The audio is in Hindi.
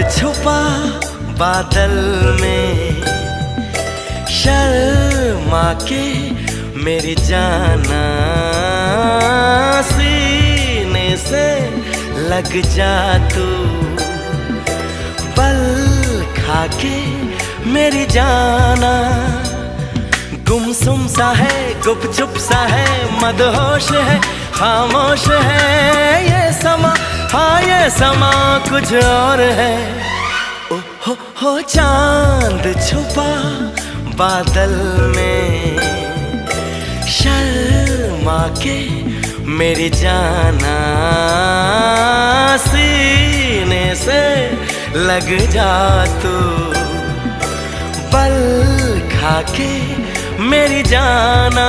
छुपा बादल में, शर्मा के मेरी जाना सीने से लग जा तू, पल खा के मेरी जाना। गुमसुम सा है, गुपचुप सा है, मदहोश है, खामोश है ये समा, हाँ ये समा कुछ और है। ओ हो चांद छुपा बादल में, शर्मा के मेरी जाना सीने से लग जा तू, पल खा के मेरी जाना।